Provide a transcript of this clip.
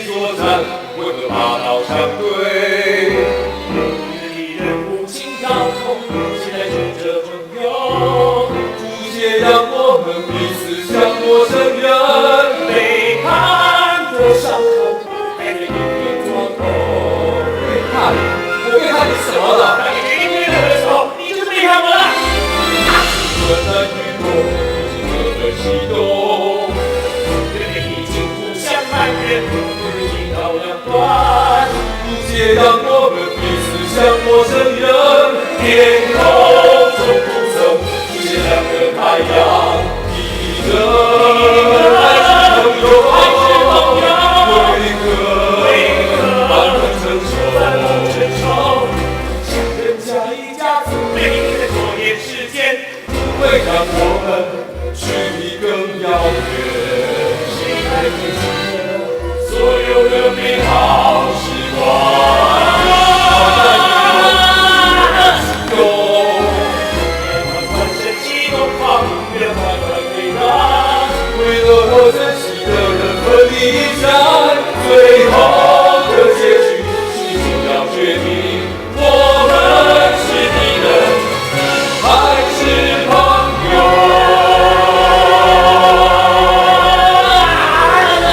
作战，为何拔刀相对？敌人无情高空，现在选择朋友，逐渐让我们彼此像陌生人。背叛的伤口，还得一一做痛。背叛？我背叛你什么了？当你决定对我的时候，你就背叛我了。困难与我，不是这个激动。人类已经互相埋怨，如今到两端，不解让我们彼此像陌生人。天空中不曾出现两个太阳，一个还是朋友，为何反目成仇？像人家一家子，每天的作业时间，不会让我们距离更遥远。谁还记得所有的美好？